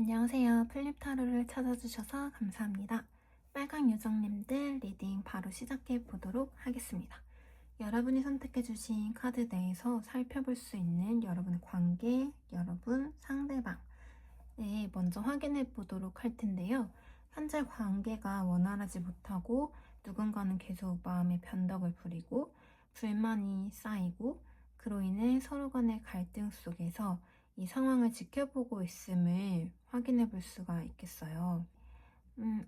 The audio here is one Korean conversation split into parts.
안녕하세요. 플립타로를 찾아주셔서 감사합니다. 빨강 요정님들 리딩 바로 시작해 보도록 하겠습니다. 여러분이 선택해주신 카드 내에서 살펴볼 수 있는 여러분의 관계, 여러분 상대방 먼저 확인해 보도록 할 텐데요. 현재 관계가 원활하지 못하고 누군가는 계속 마음의 변덕을 부리고 불만이 쌓이고 그로 인해 서로 간의 갈등 속에서 이 상황을 지켜보고 있음을 확인해 볼 수가 있겠어요.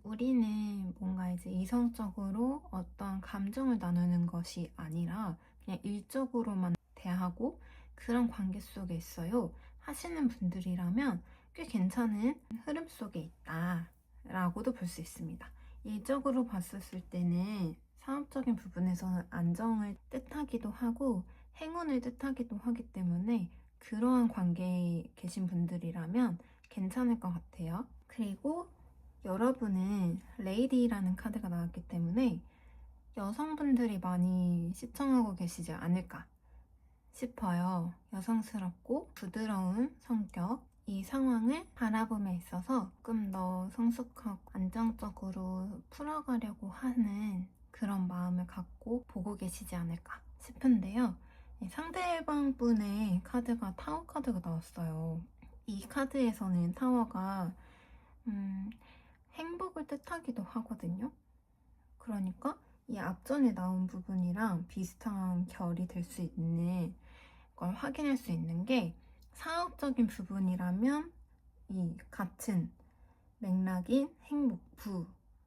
우리는 뭔가 이제 이성적으로 어떤 감정을 나누는 것이 아니라 그냥 일적으로만 대하고 그런 관계 속에 있어요. 하시는 분들이라면 꽤 괜찮은 흐름 속에 있다 라고도 볼 수 있습니다. 일적으로 봤었을 때는 사업적인 부분에서는 안정을 뜻하기도 하고 행운을 뜻하기도 하기 때문에 그러한 관계에 계신 분들이라면 괜찮을 것 같아요. 그리고 여러분은 레이디라는 카드가 나왔기 때문에 여성분들이 많이 시청하고 계시지 않을까 싶어요. 여성스럽고 부드러운 성격, 이 상황을 바라봄에 있어서 조금 더 성숙하고 안정적으로 풀어가려고 하는 그런 마음을 갖고 보고 계시지 않을까 싶은데요. 상대방 분의 카드가 타워 카드가 나왔어요. 이 카드에서는 타워가 행복을 뜻하기도 하거든요. 그러니까 이 앞전에 나온 부분이랑 비슷한 결이 될 수 있는 걸 확인할 수 있는 게 사업적인 부분이라면 이 같은 맥락인 행복, 부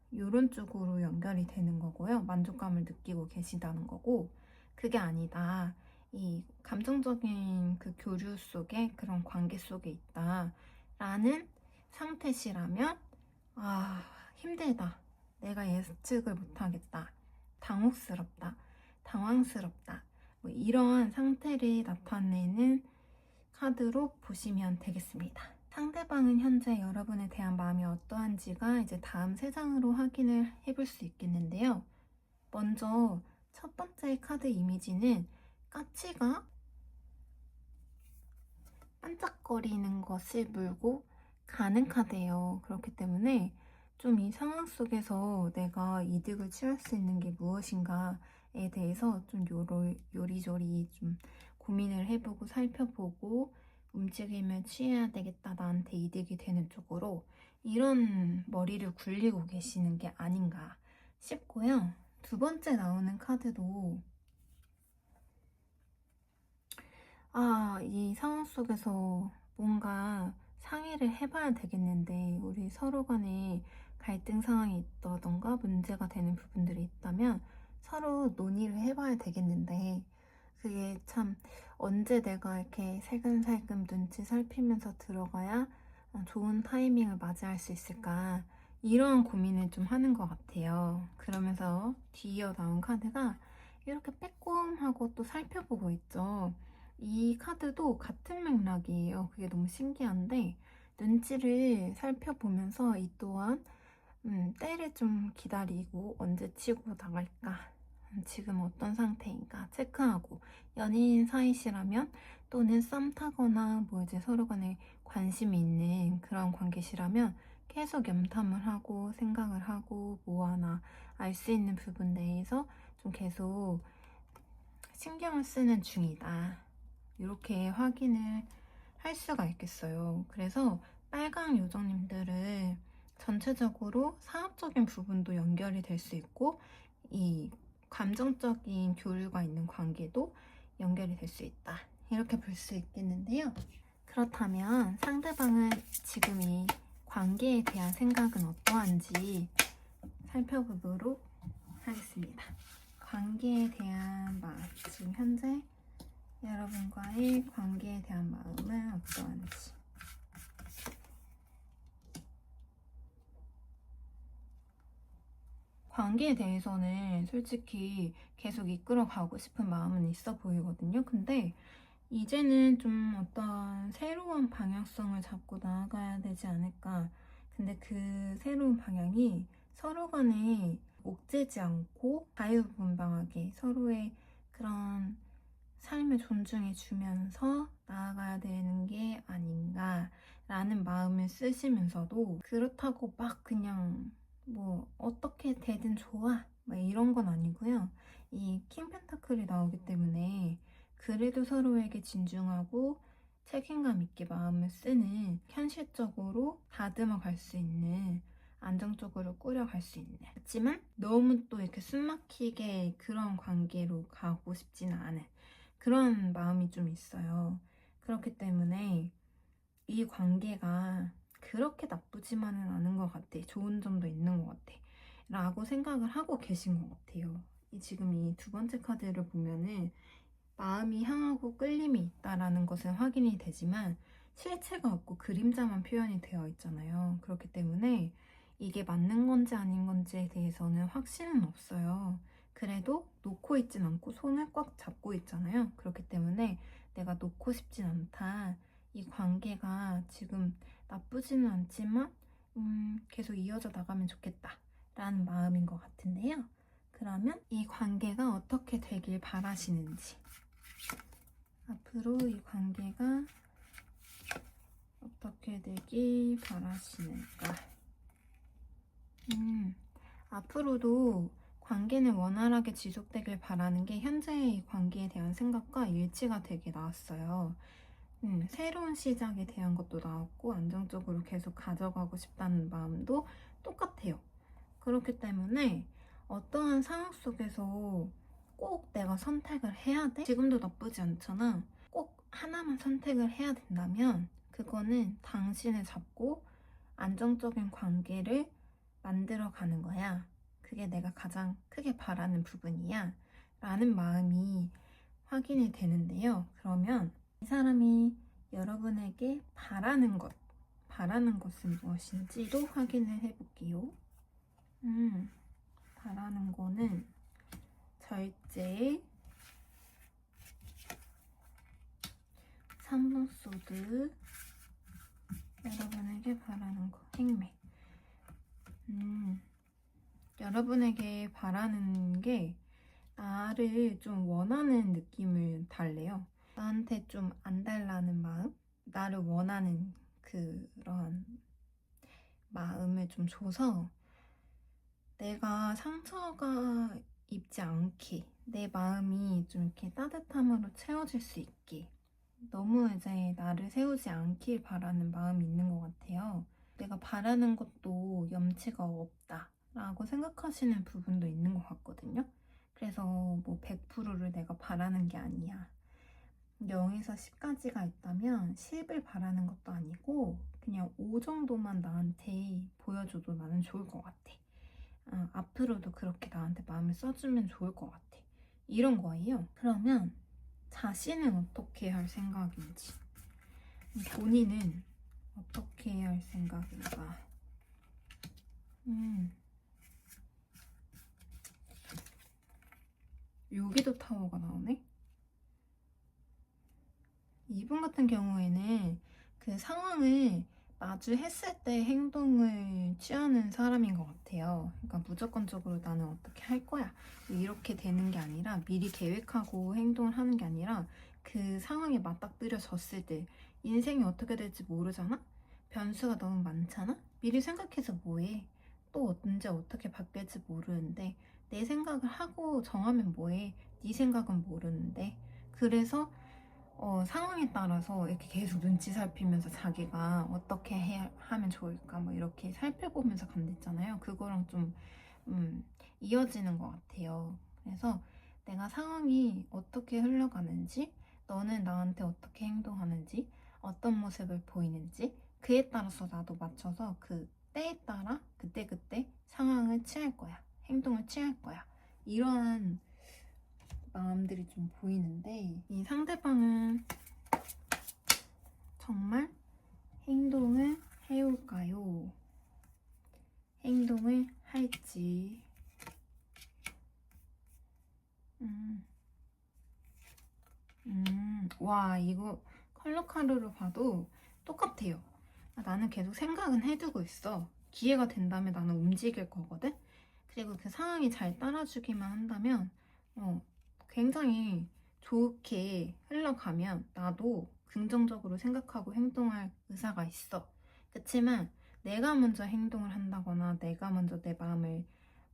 이런 쪽으로 연결이 되는 거고요. 만족감을 느끼고 계시다는 거고 그게 아니다. 이 감정적인 그 교류 속에 그런 관계 속에 있다 라는 상태시라면 힘들다. 내가 예측을 못하겠다. 당혹스럽다. 당황스럽다. 뭐 이런 상태를 나타내는 카드로 보시면 되겠습니다. 상대방은 현재 여러분에 대한 마음이 어떠한지가 이제 다음 세 장으로 확인을 해볼 수 있겠는데요. 먼저 첫 번째 카드 이미지는 까치가 반짝거리는 것을 물고 가는 카드예요. 그렇기 때문에 좀 이 상황 속에서 내가 이득을 취할 수 있는 게 무엇인가에 대해서 좀 요리조리 좀 고민을 해보고 살펴보고 움직임을 취해야 되겠다. 나한테 이득이 되는 쪽으로 이런 머리를 굴리고 계시는 게 아닌가 싶고요. 두 번째 나오는 카드도 이 상황 속에서 뭔가 상의를 해봐야 되겠는데 우리 서로 간에 갈등 상황이 있다던가 문제가 되는 부분들이 있다면 서로 논의를 해봐야 되겠는데 그게 참 언제 내가 이렇게 살금살금 눈치 살피면서 들어가야 좋은 타이밍을 맞이할 수 있을까 이런 고민을 좀 하는 것 같아요. 그러면서 뒤이어 나온 카드가 이렇게 빼꼼하고 또 살펴보고 있죠. 이 카드도 같은 맥락이에요. 그게 너무 신기한데 눈치를 살펴보면서 이 또한 때를 좀 기다리고 언제 치고 나갈까 지금 어떤 상태인가 체크하고 연인 사이시라면 또는 썸 타거나 뭐 이제 서로 간에 관심이 있는 그런 관계시라면 계속 염탐을 하고 생각을 하고 뭐 하나 알 수 있는 부분 내에서 좀 계속 신경을 쓰는 중이다. 이렇게 확인을 할 수가 있겠어요. 그래서 빨강 요정님들은 전체적으로 사업적인 부분도 연결이 될 수 있고 이 감정적인 교류가 있는 관계도 연결이 될 수 있다. 이렇게 볼 수 있겠는데요. 그렇다면 상대방은 지금 이 관계에 대한 생각은 어떠한지 살펴보도록 하겠습니다. 관계에 대한 마음, 지금 현재 여러분과의 관계에 대한 마음은 어떠한지. 관계에 대해서는 솔직히 계속 이끌어가고 싶은 마음은 있어 보이거든요. 근데 이제는 좀 어떤 새로운 방향성을 잡고 나아가야 되지 않을까. 근데 그 새로운 방향이 서로 간에 옥죄지 않고 자유분방하게 서로의 그런 삶을 존중해 주면서 나아가야 되는 게 아닌가라는 마음을 쓰시면서도 그렇다고 막 그냥 뭐 어떻게 되든 좋아 막 이런 건 아니고요. 이 킹 펜타클이 나오기 때문에 그래도 서로에게 진중하고 책임감 있게 마음을 쓰는 현실적으로 다듬어 갈 수 있는 안정적으로 꾸려갈 수 있는 그렇지만 너무 또 이렇게 숨막히게 그런 관계로 가고 싶지는 않은 그런 마음이 좀 있어요. 그렇기 때문에 이 관계가 그렇게 나쁘지만은 않은 것 같아. 좋은 점도 있는 것 같아. 라고 생각을 하고 계신 것 같아요. 지금 이 두 번째 카드를 보면은 마음이 향하고 끌림이 있다라는 것은 확인이 되지만 실체가 없고 그림자만 표현이 되어 있잖아요. 그렇기 때문에 이게 맞는 건지 아닌 건지에 대해서는 확신은 없어요. 그래도 놓고 있진 않고 손을 꽉 잡고 있잖아요. 그렇기 때문에 내가 놓고 싶진 않다. 이 관계가 지금 나쁘지는 않지만 계속 이어져 나가면 좋겠다. 라는 마음인 것 같은데요. 그러면 이 관계가 어떻게 되길 바라시는지 앞으로 이 관계가 어떻게 되길 바라시는가 앞으로도 관계는 원활하게 지속되길 바라는 게 현재의 이 관계에 대한 생각과 일치가 되게 나왔어요. 새로운 시작에 대한 것도 나왔고 안정적으로 계속 가져가고 싶다는 마음도 똑같아요. 그렇기 때문에 어떠한 상황 속에서 꼭 내가 선택을 해야 돼? 지금도 나쁘지 않잖아. 꼭 하나만 선택을 해야 된다면 그거는 당신을 잡고 안정적인 관계를 만들어가는 거야. 그게 내가 가장 크게 바라는 부분이야. 라는 마음이 확인이 되는데요. 그러면 이 사람이 여러분에게 바라는 것은 무엇인지도 확인을 해볼게요. 바라는 거는 절제, 3번 소드, 여러분에게 바라는 거, 행매. 여러분에게 바라는 게 나를 좀 원하는 느낌을 달래요. 나한테 좀 안 달라는 마음? 나를 원하는 그런 마음을 좀 줘서 내가 상처가 입지 않게 내 마음이 좀 이렇게 따뜻함으로 채워질 수 있게 너무 이제 나를 세우지 않길 바라는 마음이 있는 것 같아요. 내가 바라는 것도 염치가 없다 라고 생각하시는 부분도 있는 것 같거든요. 그래서 뭐 100%를 내가 바라는 게 아니야. 0에서 10까지가 있다면 10을 바라는 것도 아니고 그냥 5 정도만 나한테 보여줘도 나는 좋을 것 같아. 앞으로도 그렇게 나한테 마음을 써주면 좋을 것 같아. 이런 거예요. 그러면 자신은 어떻게 할 생각인지, 본인은 어떻게 할 생각인가. 여기도 타워가 나오네? 이분 같은 경우에는 그 상황을 마주했을 때 행동을 취하는 사람인 것 같아요. 그러니까 무조건적으로 나는 어떻게 할 거야 이렇게 되는 게 아니라 미리 계획하고 행동을 하는 게 아니라 그 상황에 맞닥뜨려졌을 때 인생이 어떻게 될지 모르잖아? 변수가 너무 많잖아? 미리 생각해서 뭐해? 또 언제 어떻게 바뀔지 모르는데 내 생각을 하고 정하면 뭐해? 네 생각은 모르는데 그래서 상황에 따라서 이렇게 계속 눈치 살피면서 자기가 어떻게 하면 좋을까 뭐 이렇게 살펴보면서 간댔잖아요. 그거랑 좀 이어지는 것 같아요. 그래서 내가 상황이 어떻게 흘러가는지, 너는 나한테 어떻게 행동하는지, 어떤 모습을 보이는지 그에 따라서 나도 맞춰서 그 때에 따라 그때그때 상황을 취할 거야. 행동을 취할 거야. 이러한 마음들이 좀 보이는데 이 상대방은 정말 행동을 해올까요? 행동을 할지. 와, 이거 컬러 카드로 봐도 똑같아요. 나는 계속 생각은 해두고 있어. 기회가 된다면 나는 움직일 거거든? 그리고 그 상황이 잘 따라주기만 한다면 굉장히 좋게 흘러가면 나도 긍정적으로 생각하고 행동할 의사가 있어. 그치만 내가 먼저 행동을 한다거나 내가 먼저 내 마음을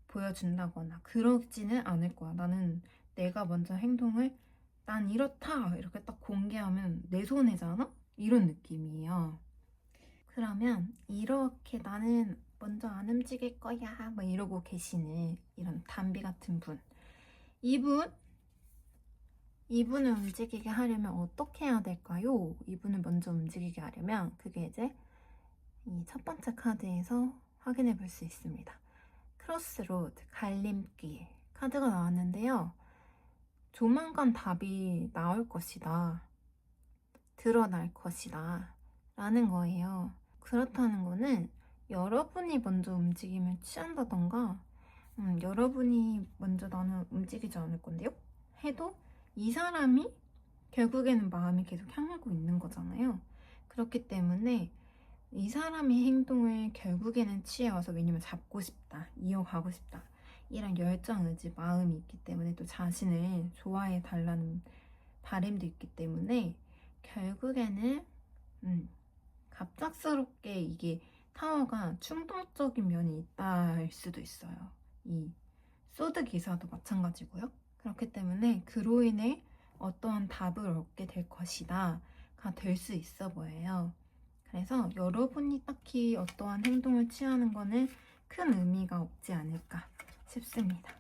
보여준다거나 그러지는 않을 거야. 나는 내가 먼저 행동을 난 이렇다 이렇게 딱 공개하면 내 손해잖아? 이런 느낌이에요. 그러면 이렇게 나는 먼저 안 움직일 거야 막 이러고 계시는 이런 담비 같은 분, 이분을 움직이게 하려면 어떻게 해야 될까요? 이분을 먼저 움직이게 하려면 그게 이제 이 첫 번째 카드에서 확인해 볼 수 있습니다. 크로스로드, 갈림길 카드가 나왔는데요. 조만간 답이 나올 것이다. 드러날 것이다. 라는 거예요. 그렇다는 거는 여러분이 먼저 움직임을 취한다던가 여러분이 먼저 나는 움직이지 않을 건데요? 해도 이 사람이 결국에는 마음이 계속 향하고 있는 거잖아요. 그렇기 때문에 이 사람의 행동을 결국에는 취해와서 왜냐면 잡고 싶다, 이어가고 싶다 이런 열정, 의지, 마음이 있기 때문에 또 자신을 좋아해 달라는 바람도 있기 때문에 결국에는 갑작스럽게 이게 타워가 충동적인 면이 있다 할 수도 있어요. 이 소드 기사도 마찬가지고요. 그렇기 때문에 그로 인해 어떠한 답을 얻게 될 것이다 가 될 수 있어 보여요. 그래서 여러분이 딱히 어떠한 행동을 취하는 거는 큰 의미가 없지 않을까 싶습니다.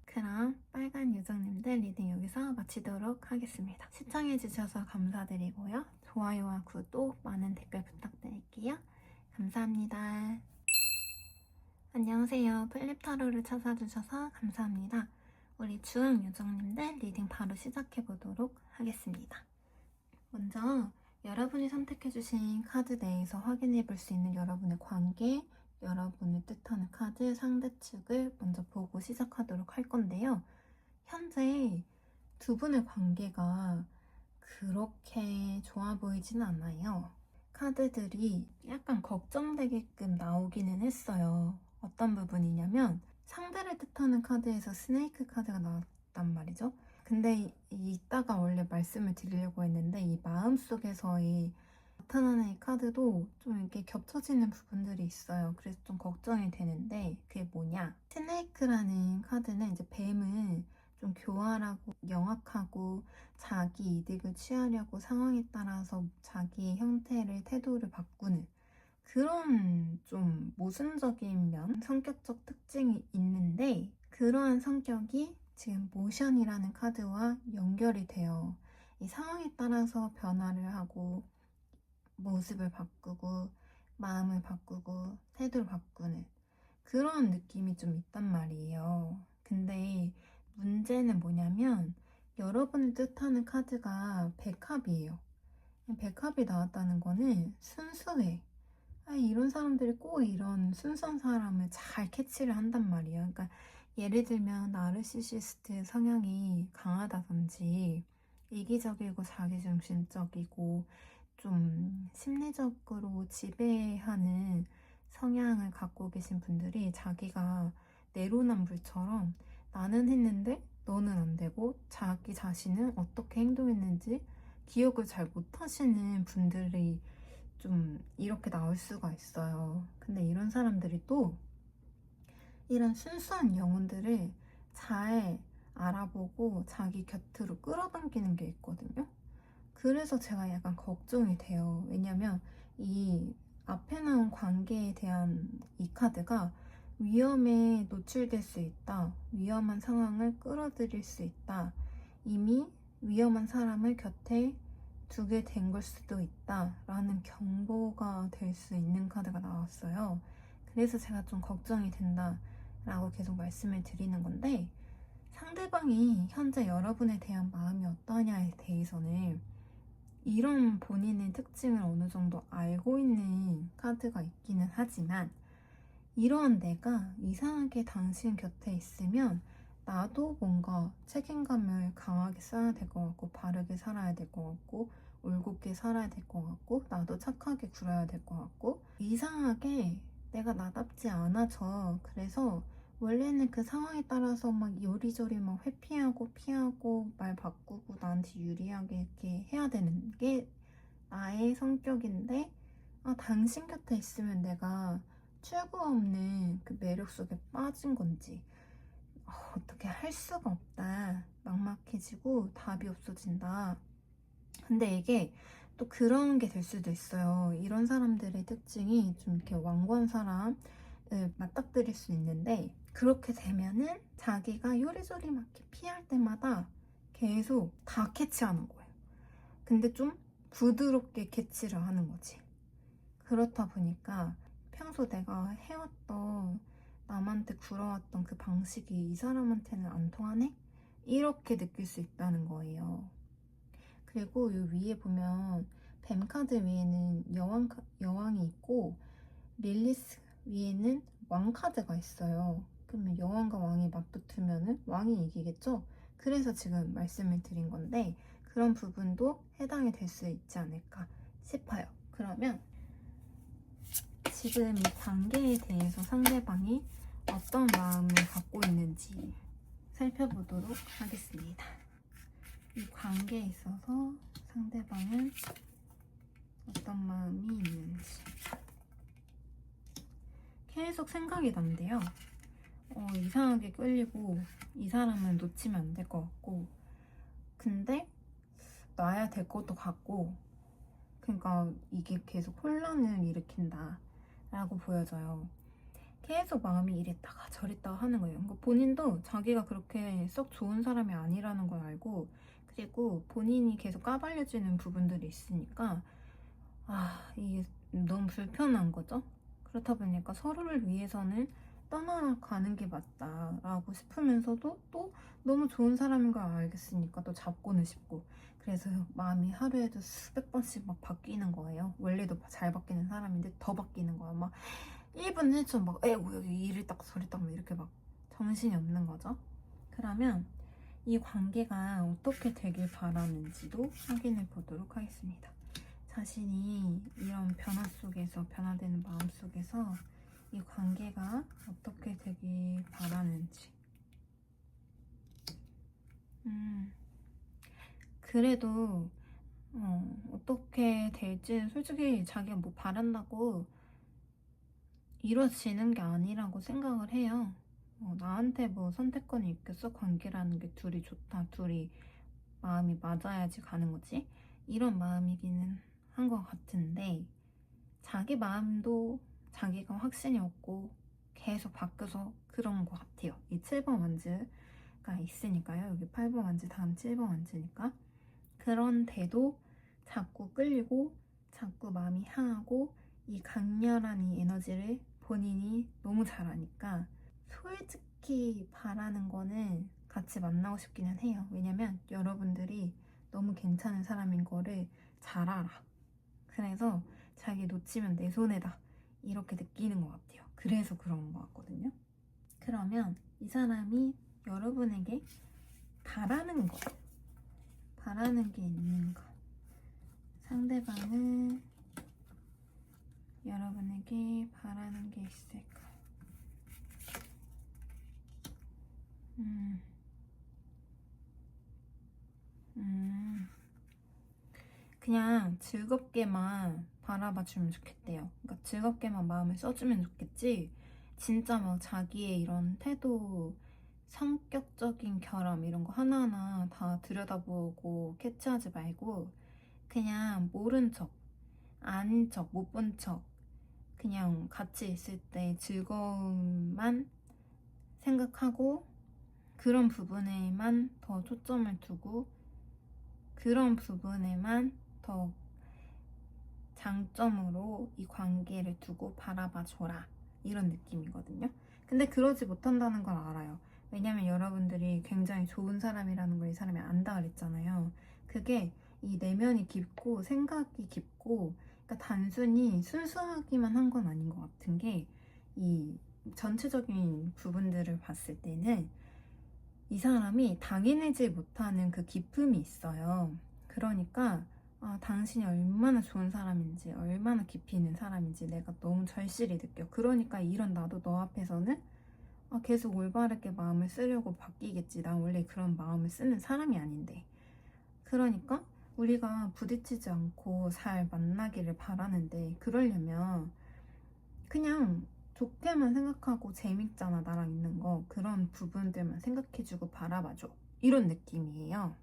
그럼 빨간 요정님들 리딩 여기서 마치도록 하겠습니다. 시청해주셔서 감사드리고요. 좋아요와 구독, 많은 댓글 부탁드릴게요. 감사합니다. 안녕하세요. 플립타로를 찾아주셔서 감사합니다. 우리 주황 요정님들 리딩 바로 시작해보도록 하겠습니다. 먼저 여러분이 선택해주신 카드 내에서 확인해볼 수 있는 여러분의 관계, 여러분을 뜻하는 카드 상대측을 먼저 보고 시작하도록 할 건데요. 현재 두 분의 관계가 그렇게 좋아 보이진 않아요. 카드들이 약간 걱정되게끔 나오기는 했어요. 어떤 부분이냐면 상대를 뜻하는 카드에서 스네이크 카드가 나왔단 말이죠. 근데 이따가 원래 말씀을 드리려고 했는데 이 마음속에서의 나타나는 이 카드도 좀 이렇게 겹쳐지는 부분들이 있어요. 그래서 좀 걱정이 되는데 그게 뭐냐? 스네이크라는 카드는 이제 뱀은 좀 교활하고 영악하고 자기 이득을 취하려고 상황에 따라서 자기의 형태를 태도를 바꾸는 그런 좀 모순적인 면, 성격적 특징이 있는데 그러한 성격이 지금 모션이라는 카드와 연결이 돼요. 이 상황에 따라서 변화를 하고 모습을 바꾸고 마음을 바꾸고 태도를 바꾸는 그런 느낌이 좀 있단 말이에요. 근데 문제는 뭐냐면 여러분을 뜻하는 카드가 백합이에요. 백합이 나왔다는 거는 순수해. 이런 사람들이 꼭 이런 순수한 사람을 잘 캐치를 한단 말이에요. 그러니까 예를 들면 나르시시스트 성향이 강하다든지 이기적이고 자기중심적이고 좀 심리적으로 지배하는 성향을 갖고 계신 분들이 자기가 내로남불처럼 나는 했는데 너는 안 되고 자기 자신은 어떻게 행동했는지 기억을 잘 못하시는 분들이 좀 이렇게 나올 수가 있어요. 근데 이런 사람들이 또 이런 순수한 영혼들을 잘 알아보고 자기 곁으로 끌어당기는 게 있거든요. 그래서 제가 약간 걱정이 돼요. 왜냐면 이 앞에 나온 관계에 대한 이 카드가 위험에 노출될 수 있다. 위험한 상황을 끌어들일 수 있다. 이미 위험한 사람을 곁에 두게 된 걸 수도 있다. 라는 경고가 될 수 있는 카드가 나왔어요. 그래서 제가 좀 걱정이 된다. 라고 계속 말씀을 드리는 건데 상대방이 현재 여러분에 대한 마음이 어떠냐에 대해서는 이런 본인의 특징을 어느 정도 알고 있는 카드가 있기는 하지만 이러한 내가 이상하게 당신 곁에 있으면 나도 뭔가 책임감을 강하게 써야 될 것 같고 바르게 살아야 될 것 같고 올곧게 살아야 될 것 같고 나도 착하게 굴어야 될 것 같고 이상하게 내가 나답지 않아져. 그래서 원래는 그 상황에 따라서 막 요리조리 막 회피하고 피하고 말 바꾸고 나한테 유리하게 이렇게 해야 되는 게 나의 성격인데, 당신 곁에 있으면 내가 출구 없는 그 매력 속에 빠진 건지 어떻게 할 수가 없다. 막막해지고 답이 없어진다. 근데 이게 또 그런 게 될 수도 있어요. 이런 사람들의 특징이 좀 이렇게 완고한 사람을 맞닥뜨릴 수 있는데, 그렇게 되면은 자기가 요리조리 막 이렇게 피할 때마다 계속 다 캐치하는 거예요. 근데 좀 부드럽게 캐치를 하는 거지. 그렇다 보니까 평소 내가 해왔던, 남한테 굴어왔던 그 방식이 이 사람한테는 안 통하네? 이렇게 느낄 수 있다는 거예요. 그리고 이 위에 보면 뱀 카드 위에는 여왕이 있고 릴리스 위에는 왕 카드가 있어요. 그러면 여왕과 왕이 맞붙으면 왕이 이기겠죠? 그래서 지금 말씀을 드린 건데, 그런 부분도 해당이 될 수 있지 않을까 싶어요. 그러면 지금 이 관계에 대해서 상대방이 어떤 마음을 갖고 있는지 살펴보도록 하겠습니다. 이 관계에 있어서 상대방은 어떤 마음이 있는지. 계속 생각이 난대요. 이상하게 끌리고 이 사람은 놓치면 안 될 것 같고, 근데 놔야 될 것도 같고, 그러니까 이게 계속 혼란을 일으킨다 라고 보여져요. 계속 마음이 이랬다가 저랬다가 하는 거예요. 그러니까 본인도 자기가 그렇게 썩 좋은 사람이 아니라는 걸 알고, 그리고 본인이 계속 까발려지는 부분들이 있으니까 이게 너무 불편한 거죠. 그렇다 보니까 서로를 위해서는 떠나가는 게 맞다라고 싶으면서도 또 너무 좋은 사람인 걸 알겠으니까 또 잡고는 싶고, 그래서 마음이 하루에도 수백 번씩 막 바뀌는 거예요. 원래도 잘 바뀌는 사람인데 더 바뀌는 거야. 막 1분 1초 막 에고 여기 이리 딱 저리 딱 이렇게 막 정신이 없는 거죠. 그러면 이 관계가 어떻게 되길 바라는지도 확인해 보도록 하겠습니다. 자신이 이런 변화 속에서, 변화되는 마음 속에서 이 관계가 어떻게 되길 바라는지. 그래도 어떻게 될지 솔직히 자기가 뭐 바란다고 이루어지는 게 아니라고 생각을 해요. 나한테 뭐 선택권이 있겠어? 관계라는 게 둘이 좋다, 둘이 마음이 맞아야지 가는 거지? 이런 마음이기는 한 것 같은데, 자기 마음도 자기가 확신이 없고 계속 바뀌어서 그런 것 같아요. 이 7번 완즈가 있으니까요. 여기 8번 완즈 다음 7번 완즈니까. 그런데도 자꾸 끌리고 자꾸 마음이 향하고, 이 강렬한 이 에너지를 본인이 너무 잘 아니까 솔직히 바라는 거는 같이 만나고 싶기는 해요. 왜냐면 여러분들이 너무 괜찮은 사람인 거를 잘 알아. 그래서 자기 놓치면 내 손해다 이렇게 느끼는 것 같아요. 그래서 그런 것 같거든요. 그러면 이 사람이 여러분에게 바라는 거, 바라는 게 있는가? 상대방은 여러분에게 바라는 게 있을까? 음, 그냥 즐겁게만 바라봐 주면 좋겠대요. 그러니까 즐겁게만 마음을 써주면 좋겠지, 진짜 막 자기의 이런 태도, 성격적인 결함 이런 거 하나하나 다 들여다보고 캐치하지 말고, 그냥 모른 척, 아닌 척, 못 본 척, 그냥 같이 있을 때 즐거움만 생각하고 그런 부분에만 더 초점을 두고 그런 부분에만 더 장점으로 이 관계를 두고 바라봐 줘라, 이런 느낌이거든요. 근데 그러지 못한다는 걸 알아요. 왜냐면 여러분들이 굉장히 좋은 사람이라는 걸 이 사람이 안다 그랬잖아요. 그게 이 내면이 깊고 생각이 깊고, 그러니까 단순히 순수하기만 한 건 아닌 것 같은 게, 이 전체적인 부분들을 봤을 때는 이 사람이 당해내지 못하는 그 기품이 있어요. 그러니까 당신이 얼마나 좋은 사람인지, 얼마나 깊이 있는 사람인지 내가 너무 절실히 느껴. 그러니까 이런 나도 너 앞에서는 계속 올바르게 마음을 쓰려고 바뀌겠지. 나 원래 그런 마음을 쓰는 사람이 아닌데. 그러니까 우리가 부딪히지 않고 잘 만나기를 바라는데, 그러려면 그냥 좋게만 생각하고 재밌잖아, 나랑 있는 거. 그런 부분들만 생각해주고 바라봐줘. 이런 느낌이에요.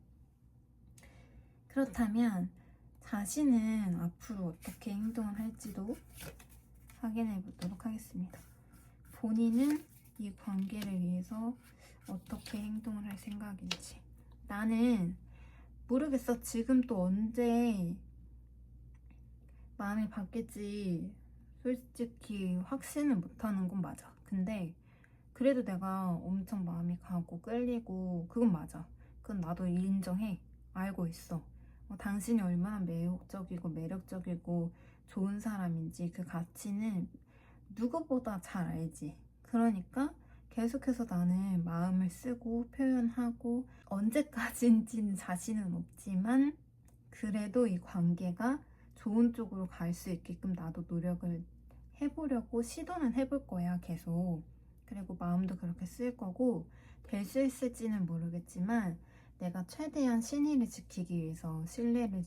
그렇다면 자신은 앞으로 어떻게 행동을 할지도 확인해 보도록 하겠습니다. 본인은 이 관계를 위해서 어떻게 행동을 할 생각인지. 나는 모르겠어. 지금 또 언제 마음이 바뀔지 솔직히 확신을 못하는 건 맞아. 근데 그래도 내가 엄청 마음이 가고 끌리고, 그건 맞아. 그건 나도 인정해. 알고 있어. 당신이 얼마나 매혹적이고 매력적이고 좋은 사람인지 그 가치는 누구보다 잘 알지. 그러니까 계속해서 나는 마음을 쓰고 표현하고, 언제까지인지는 자신은 없지만 그래도 이 관계가 좋은 쪽으로 갈 수 있게끔 나도 노력을 해보려고 시도는 해볼 거야, 계속. 그리고 마음도 그렇게 쓸 거고, 될 수 있을지는 모르겠지만 내가 최대한 신의를 지키기 위해서 신뢰를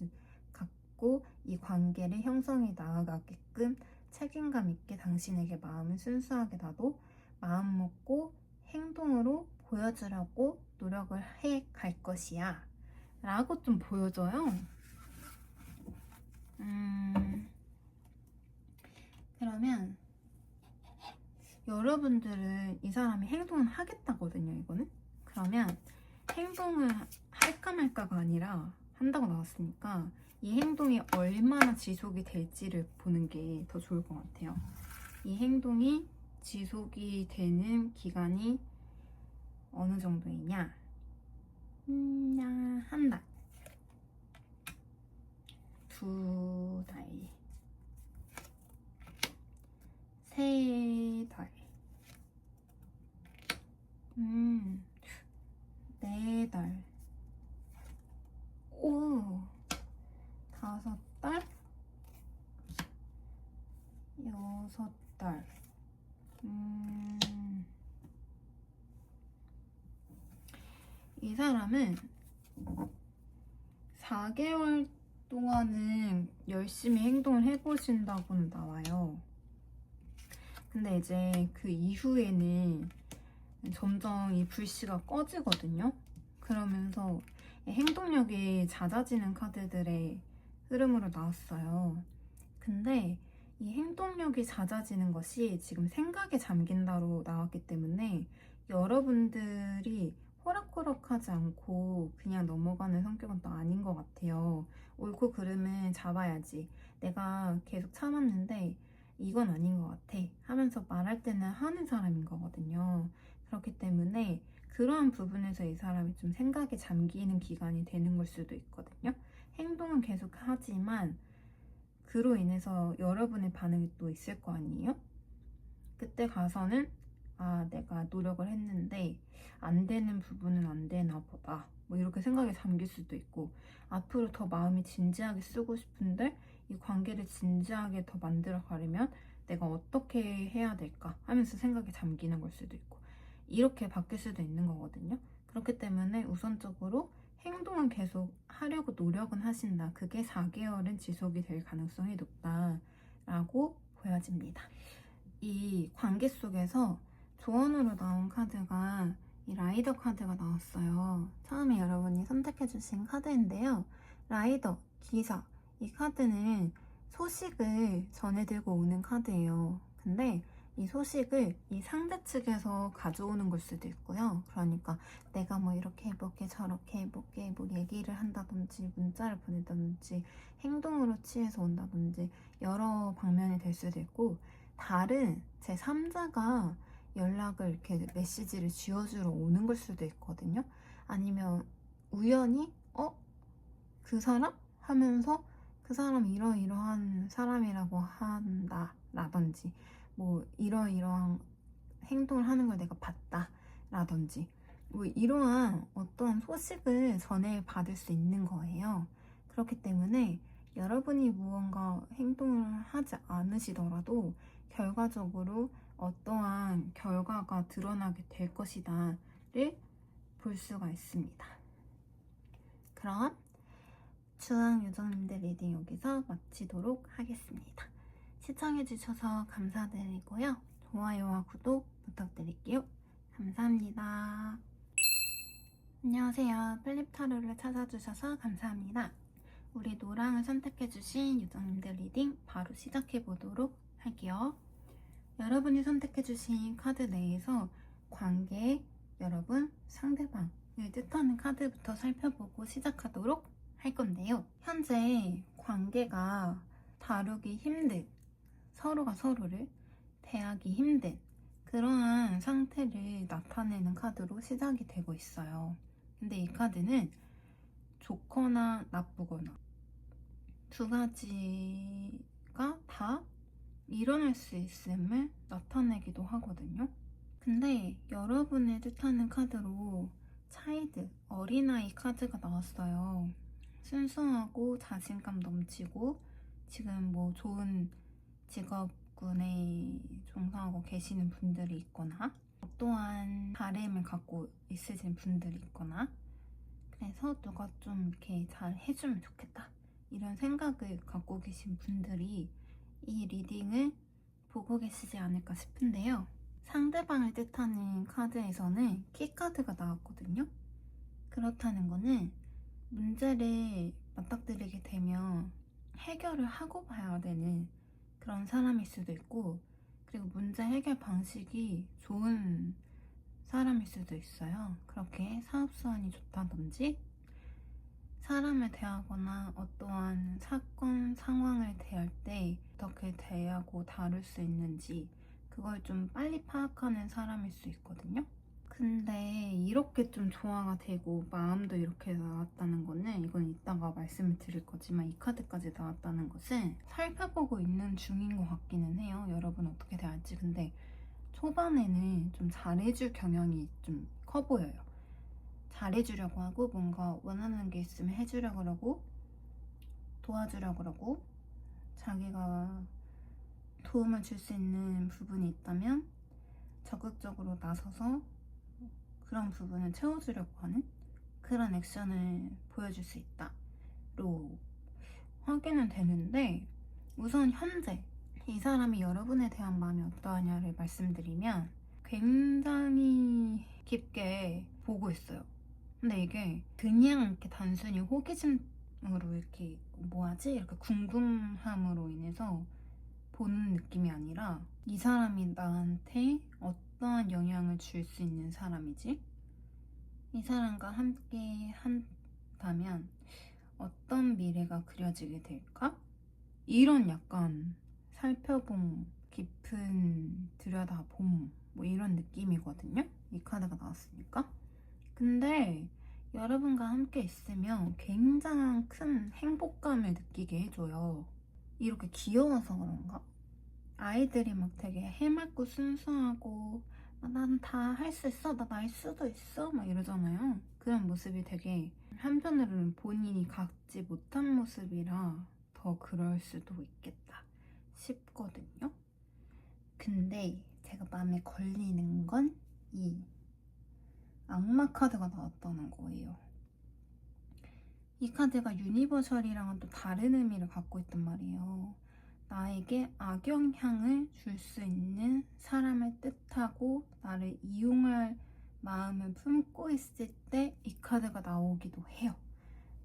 갖고 이 관계를 형성해 나아가게끔 책임감 있게 당신에게 마음을 순수하게 나도 마음 먹고 행동으로 보여주려고 노력을 해 갈 것이야 라고 좀 보여줘요. 그러면 여러분들은 이 사람이 행동을 하겠다거든요, 이거는. 그러면 행동을 할까 말까가 아니라 한다고 나왔으니까 이 행동이 얼마나 지속이 될지를 보는 게 더 좋을 것 같아요. 이 행동이 지속이 되는 기간이 어느 정도이냐? 한 달, 2달, 3달, 4달, 5달, 6달. 이 사람은 4개월 동안은 열심히 행동을 해보신다고는 나와요. 근데 이제 그 이후에는 점점 이 불씨가 꺼지거든요. 그러면서 행동력이 잦아지는 카드들의 흐름으로 나왔어요. 근데 이 행동력이 잦아지는 것이 지금 생각에 잠긴다로 나왔기 때문에 여러분들이 호락호락하지 않고 그냥 넘어가는 성격은 또 아닌 것 같아요. 옳고 그름은 잡아야지. 내가 계속 참았는데 이건 아닌 것 같아 하면서 말할 때는 하는 사람인 거거든요. 그렇기 때문에 그러한 부분에서 이 사람이 좀 생각에 잠기는 기간이 되는 걸 수도 있거든요. 행동은 계속 하지만 그로 인해서 여러분의 반응이 또 있을 거 아니에요? 그때 가서는 내가 노력을 했는데 안 되는 부분은 안 되나 보다, 뭐 이렇게 생각에 잠길 수도 있고, 앞으로 더 마음이 진지하게 쓰고 싶은데 이 관계를 진지하게 더 만들어 가려면 내가 어떻게 해야 될까 하면서 생각에 잠기는 걸 수도 있고, 이렇게 바뀔 수도 있는 거거든요. 그렇기 때문에 우선적으로 행동은 계속 하려고 노력은 하신다. 그게 4개월은 지속이 될 가능성이 높다라고 보여집니다. 이 관계 속에서 조언으로 나온 카드가 이 라이더 카드가 나왔어요. 처음에 여러분이 선택해주신 카드인데요. 라이더, 기사. 이 카드는 소식을 전해들고 오는 카드예요. 근데 이 소식을 이 상대 측에서 가져오는 걸 수도 있고요. 그러니까 내가 뭐 이렇게 해볼게, 저렇게 해볼게, 뭐 얘기를 한다든지, 문자를 보낸다든지, 행동으로 취해서 온다든지, 여러 방면이 될 수도 있고, 다른 제3자가 연락을 이렇게 메시지를 지어주러 오는 걸 수도 있거든요. 아니면 우연히 그 사람? 하면서 그 사람 이러이러한 사람이라고 한다 라든지, 뭐 이러이러한 행동을 하는 걸 내가 봤다 라든지, 뭐 이러한 어떤 소식을 전해받을 수 있는 거예요. 그렇기 때문에 여러분이 무언가 행동을 하지 않으시더라도 결과적으로 어떠한 결과가 드러나게 될 것이다를 볼 수가 있습니다. 그럼 주황 요정님들 리딩 여기서 마치도록 하겠습니다. 시청해주셔서 감사드리고요. 좋아요와 구독 부탁드릴게요. 감사합니다. 안녕하세요. 플립타로를 찾아주셔서 감사합니다. 우리 노랑을 선택해주신 요정님들 리딩 바로 시작해보도록 할게요. 여러분이 선택해주신 카드 내에서 관계, 여러분, 상대방을 뜻하는 카드부터 살펴보고 시작하도록 할 건데요. 현재 관계가 다루기 힘든, 서로가 서로를 대하기 힘든 그러한 상태를 나타내는 카드로 시작이 되고 있어요. 근데 이 카드는 좋거나 나쁘거나 두 가지가 다 일어날 수 있음을 나타내기도 하거든요. 근데 여러분을 뜻하는 카드로 차일드, 어린아이 카드가 나왔어요. 순수하고 자신감 넘치고 지금 뭐 좋은 직업군에 종사하고 계시는 분들이 있거나 어떠한 바램을 갖고 있으신 분들이 있거나 그래서 누가 좀 이렇게 잘 해주면 좋겠다 이런 생각을 갖고 계신 분들이 이 리딩을 보고 계시지 않을까 싶은데요. 상대방을 뜻하는 카드에서는 키카드가 나왔거든요. 그렇다는 거는 문제를 맞닥뜨리게 되면 해결을 하고 봐야 되는 그런 사람일 수도 있고, 그리고 문제 해결 방식이 좋은 사람일 수도 있어요. 그렇게 사업수완이 좋다든지 사람을 대하거나 어떠한 사건, 상황을 대할 때 어떻게 대하고 다룰 수 있는지 그걸 좀 빨리 파악하는 사람일 수 있거든요. 근데 이렇게 좀 조화가 되고 마음도 이렇게 나왔다는 거는, 이건 이따가 말씀을 드릴 거지만 이 카드까지 나왔다는 것은 살펴보고 있는 중인 것 같기는 해요. 여러분 어떻게 대할지. 근데 초반에는 좀 잘해줄 경향이 좀 커 보여요. 잘해주려고 하고 뭔가 원하는 게 있으면 해주려고 그러고 도와주려고 그러고 자기가 도움을 줄 수 있는 부분이 있다면 적극적으로 나서서 그런 부분을 채워주려고 하는 그런 액션을 보여줄 수 있다로 확인은 되는데, 우선 현재 이 사람이 여러분에 대한 마음이 어떠하냐를 말씀드리면 굉장히 깊게 보고 있어요. 근데 이게 그냥 이렇게 단순히 호기심으로 이렇게 뭐하지? 이렇게 궁금함으로 인해서 보는 느낌이 아니라 이 사람이 나한테 어떠한 영향을 줄 수 있는 사람이지? 이 사람과 함께 한다면 어떤 미래가 그려지게 될까? 이런 약간 살펴봄, 깊은 들여다봄 뭐 이런 느낌이거든요. 이 카드가 나왔으니까. 근데 여러분과 함께 있으면 굉장한 큰 행복감을 느끼게 해줘요. 이렇게 귀여워서 그런가? 아이들이 막 되게 해맑고 순수하고 난 다 할 수 있어, 나 날 수도 있어 막 이러잖아요. 그런 모습이 되게 한편으로는 본인이 갖지 못한 모습이라 더 그럴 수도 있겠다 싶거든요. 근데 제가 마음에 걸리는 건 이 악마 카드가 나왔다는 거예요. 이 카드가 유니버셜이랑은 또 다른 의미를 갖고 있단 말이에요. 나에게 악영향을 줄 수 있는 사람을 뜻하고 나를 이용할 마음을 품고 있을 때 이 카드가 나오기도 해요.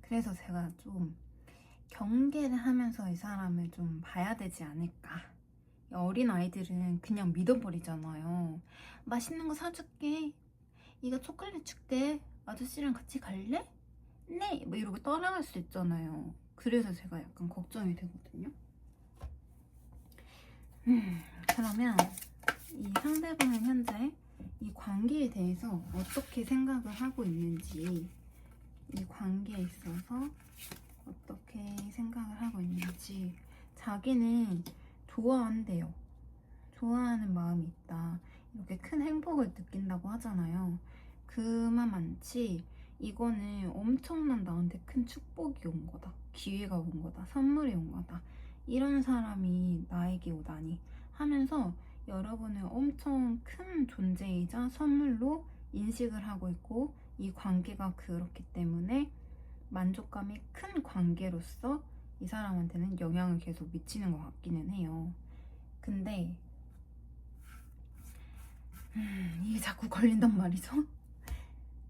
그래서 제가 좀 경계를 하면서 이 사람을 좀 봐야 되지 않을까. 어린 아이들은 그냥 믿어버리잖아요. 맛있는 거 사줄게. 이거 초콜릿 줄게. 아저씨랑 같이 갈래? 네! 뭐 이러고 따라갈 수 있잖아요. 그래서 제가 약간 걱정이 되거든요. 그러면 이 상대방은 현재 이 관계에 대해서 어떻게 생각을 하고 있는지, 이 관계에 있어서 어떻게 생각을 하고 있는지, 자기는 좋아한대요. 좋아하는 마음이 있다. 이렇게 큰 행복을 느낀다고 하잖아요. 그만만치 이거는 엄청난 나한테 큰 축복이 온 거다. 기회가 온 거다. 선물이 온 거다. 이런 사람이 나에게 오다니 하면서 여러분을 엄청 큰 존재이자 선물로 인식을 하고 있고, 이 관계가 그렇기 때문에 만족감이 큰 관계로서 이 사람한테는 영향을 계속 미치는 것 같기는 해요. 근데 이게 자꾸 걸린단 말이죠.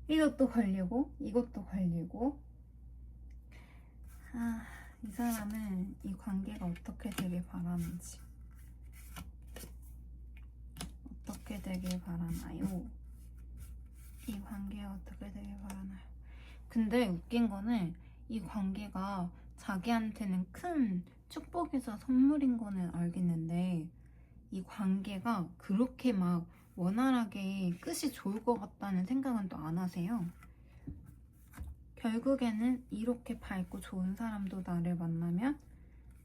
이것도 걸리고 이것도 걸리고. 이 사람은 이 관계가 어떻게 되길 바라는지, 어떻게 되길 바라나요? 이 관계가 어떻게 되길 바라나요? 근데 웃긴 거는 이 관계가 자기한테는 큰 축복이자 선물인 거는 알겠는데, 이 관계가 그렇게 막 원활하게 끝이 좋을 것 같다는 생각은 또 안 하세요. 결국에는 이렇게 밝고 좋은 사람도 나를 만나면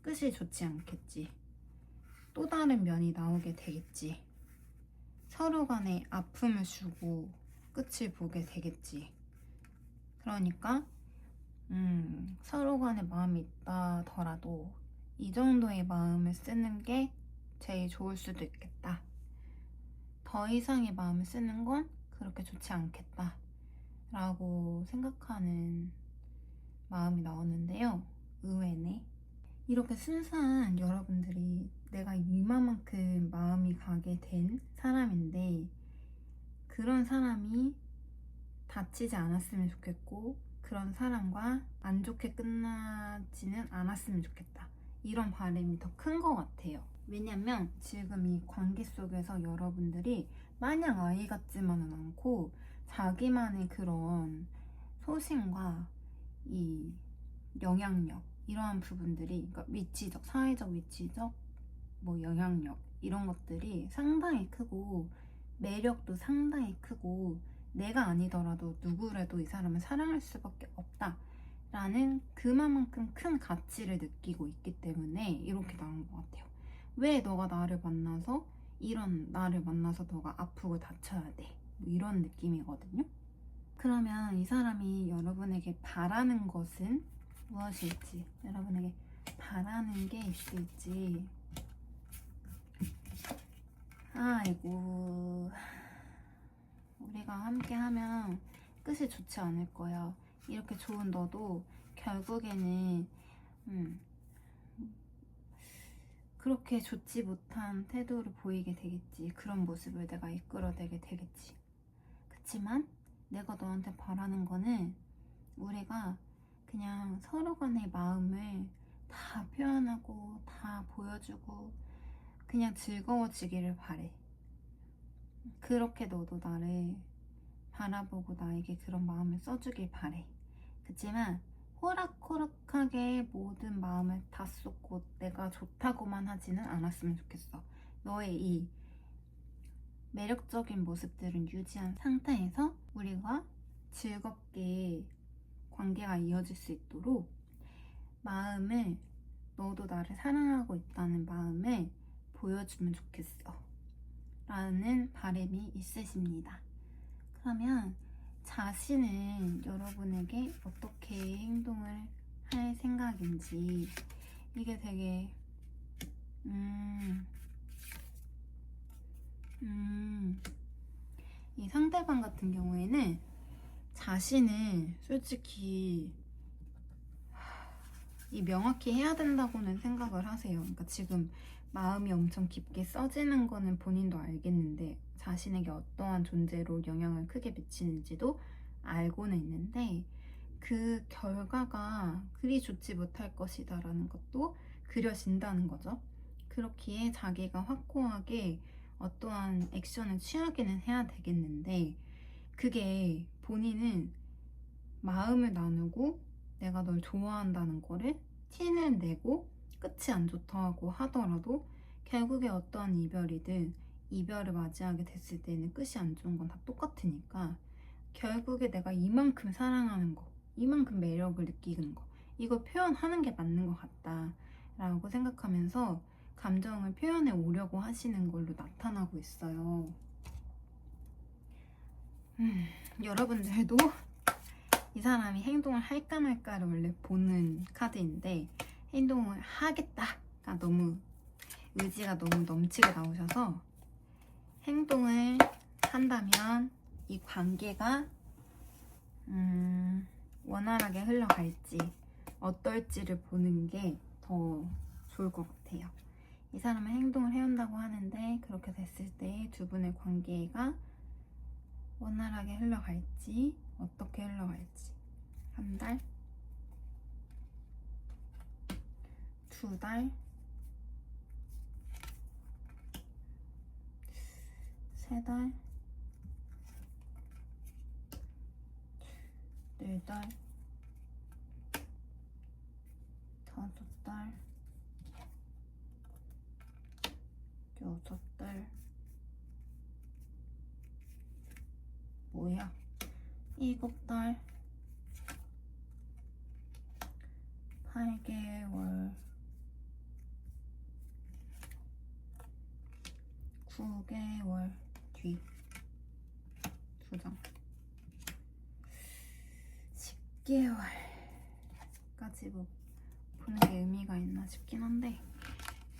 끝이 좋지 않겠지. 또 다른 면이 나오게 되겠지. 서로 간에 아픔을 주고 끝을 보게 되겠지. 그러니까 서로 간에 마음이 있다더라도 이 정도의 마음을 쓰는 게 제일 좋을 수도 있겠다. 더 이상의 마음을 쓰는 건 그렇게 좋지 않겠다 라고 생각하는 마음이 나오는데요. 의외네. 이렇게 순수한 여러분들이 내가 이만큼 마음이 가게 된 사람인데, 그런 사람이 다치지 않았으면 좋겠고 그런 사람과 안 좋게 끝나지는 않았으면 좋겠다, 이런 바람이 더 큰 것 같아요. 왜냐면 지금 이 관계 속에서 여러분들이 마냥 아이 같지만은 않고 자기만의 그런 소신과 이 영향력, 이러한 부분들이, 그러니까 위치적, 사회적 위치적 뭐 영향력, 이런 것들이 상당히 크고 매력도 상당히 크고, 내가 아니더라도 누구라도 이 사람을 사랑할 수밖에 없다 라는 그만큼 큰 가치를 느끼고 있기 때문에 이렇게 나온 것 같아요. 왜 너가 나를 만나서 너가 아프고 다쳐야 돼, 뭐 이런 느낌이거든요. 그러면 이 사람이 여러분에게 바라는 것은 무엇일지, 여러분에게 바라는 게 있을지. 아이고, 우리가 함께 하면 끝이 좋지 않을 거야. 이렇게 좋은 너도 결국에는 그렇게 좋지 못한 태도를 보이게 되겠지. 그런 모습을 내가 이끌어내게 되겠지. 그치만 내가 너한테 바라는 거는 우리가 그냥 서로 간의 마음을 다 표현하고 다 보여주고 그냥 즐거워지기를 바래. 그렇게 너도 나를 바라보고 나에게 그런 마음을 써주길 바래. 그치만 호락호락하게 모든 마음을 다 쏟고 내가 좋다고만 하지는 않았으면 좋겠어. 너의 이 매력적인 모습들은 유지한 상태에서 우리가 즐겁게 관계가 이어질 수 있도록 마음을, 너도 나를 사랑하고 있다는 마음을 보여주면 좋겠어 라는 바람이 있으십니다. 그러면 자신은 여러분에게 어떻게 행동을 할 생각인지, 이게 되게 이 상대방 같은 경우에는 자신을 솔직히 이 명확히 해야 된다고는 생각을 하세요. 그러니까 지금 마음이 엄청 깊게 써지는 거는 본인도 알겠는데, 자신에게 어떠한 존재로 영향을 크게 미치는지도 알고는 있는데, 그 결과가 그리 좋지 못할 것이다 라는 것도 그려진다는 거죠. 그렇기에 자기가 확고하게 어떠한 액션을 취하기는 해야 되겠는데, 그게 본인은 마음을 나누고 내가 널 좋아한다는 거를 티는 내고 끝이 안 좋다고 하더라도 결국에 어떠한 이별이든 이별을 맞이하게 됐을 때는 끝이 안 좋은 건 다 똑같으니까, 결국에 내가 이만큼 사랑하는 거, 이만큼 매력을 느끼는 거, 이걸 표현하는 게 맞는 것 같다 라고 생각하면서 감정을 표현해 오려고 하시는 걸로 나타나고 있어요. 여러분들도 이 사람이 행동을 할까 말까를 원래 보는 카드인데, 행동을 하겠다가 너무, 의지가 너무 넘치게 나오셔서 행동을 한다면 이 관계가 원활하게 흘러갈지 어떨지를 보는 게 더 좋을 것 같아요. 이 사람은 행동을 해온다고 하는데 그렇게 됐을 때 두 분의 관계가 원활하게 흘러갈지 어떻게 흘러갈지 한 달, 두 달, 세 달, 네 달, 다섯 달, 여섯 달, 뭐야? 일곱 달, 8개월, 9개월 뒤 두 장, 10개월까지 뭐 보는 게 의미가 있나 싶긴 한데,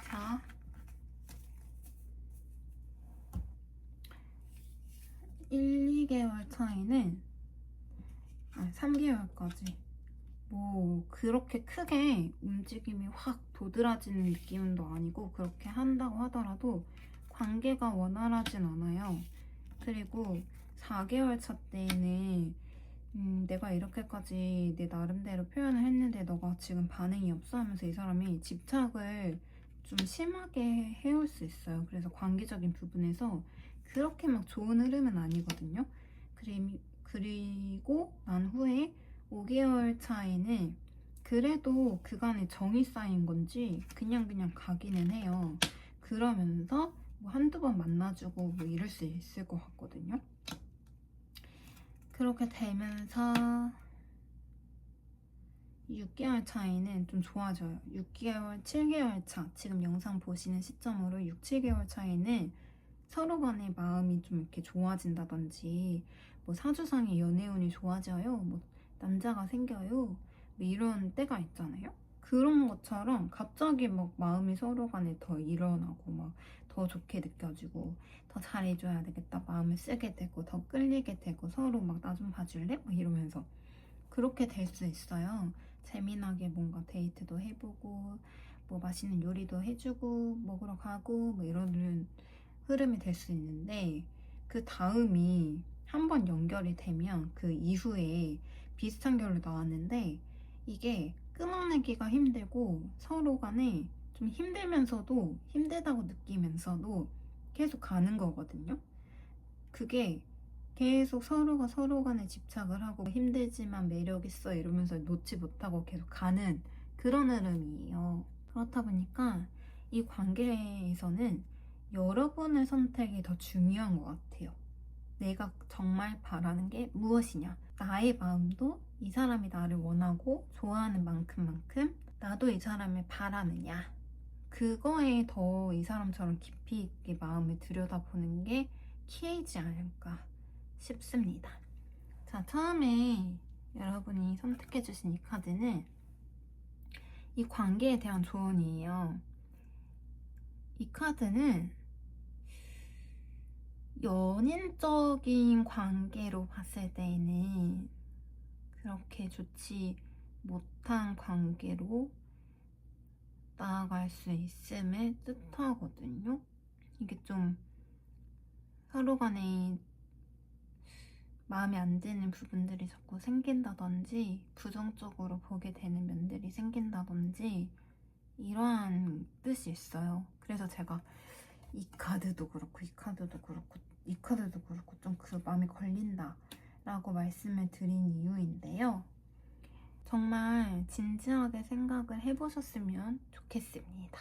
자, 1, 2개월 차이는 3개월까지 뭐 그렇게 크게 움직임이 확 도드라지는 느낌도 아니고, 그렇게 한다고 하더라도 관계가 원활하진 않아요. 그리고 4개월 차 때에는 내가 이렇게까지 내 나름대로 표현을 했는데 너가 지금 반응이 없어 하면서 이 사람이 집착을 좀 심하게 해올 수 있어요. 그래서 관계적인 부분에서 그렇게 막 좋은 흐름은 아니거든요. 그리고 난 후에 5개월 차에는 그래도 그간에 정이 쌓인 건지 그냥 가기는 해요. 그러면서 뭐 한두 번 만나주고 뭐 이럴 수 있을 것 같거든요. 그렇게 되면서 6개월 차이는 좀 좋아져요. 6개월, 7개월 차, 지금 영상 보시는 시점으로 6, 7개월 차이는 서로 간의 마음이 좀 이렇게 좋아진다든지, 뭐 사주상의 연애운이 좋아져요, 뭐 남자가 생겨요, 뭐 이런 때가 있잖아요. 그런 것처럼 갑자기 막 마음이 서로 간에 더 일어나고 막 더 좋게 느껴지고 더 잘해줘야 되겠다 마음을 쓰게 되고 더 끌리게 되고 서로 막 나 좀 봐줄래? 막 이러면서 그렇게 될 수 있어요. 재미나게 뭔가 데이트도 해보고 뭐 맛있는 요리도 해주고 먹으러 가고 뭐 이러는 흐름이 될 수 있는데, 그 다음이 한번 연결이 되면 그 이후에 비슷한 결로 나왔는데 이게 끊어내기가 힘들고 서로 간에 좀 힘들면서도 힘들다고 느끼면서도 계속 가는 거거든요. 그게 계속 서로가 서로 간에 집착을 하고 힘들지만 매력 있어 이러면서 놓지 못하고 계속 가는 그런 흐름이에요. 그렇다 보니까 이 관계에서는 여러분의 선택이 더 중요한 것 같아요. 내가 정말 바라는 게 무엇이냐, 나의 마음도 이 사람이 나를 원하고 좋아하는 만큼만큼 나도 이 사람을 바라느냐, 그거에 더 이 사람처럼 깊이 있게 마음을 들여다보는 게 키이지 않을까 싶습니다. 자, 처음에 여러분이 선택해주신 이 카드는 이 관계에 대한 조언이에요. 이 카드는 연인적인 관계로 봤을 때에는 그렇게 좋지 못한 관계로 나아갈 수 있음을 뜻하거든요. 이게 좀 서로 간에 마음에 안 드는 부분들이 자꾸 생긴다든지 부정적으로 보게 되는 면들이 생긴다든지 이러한 뜻이 있어요. 그래서 제가 이 카드도 그렇고 이 카드도 그렇고 이 카드도 그렇고 좀 그 마음에 걸린다 라고 말씀을 드린 이유인데요. 정말 진지하게 생각을 해보셨으면 좋겠습니다.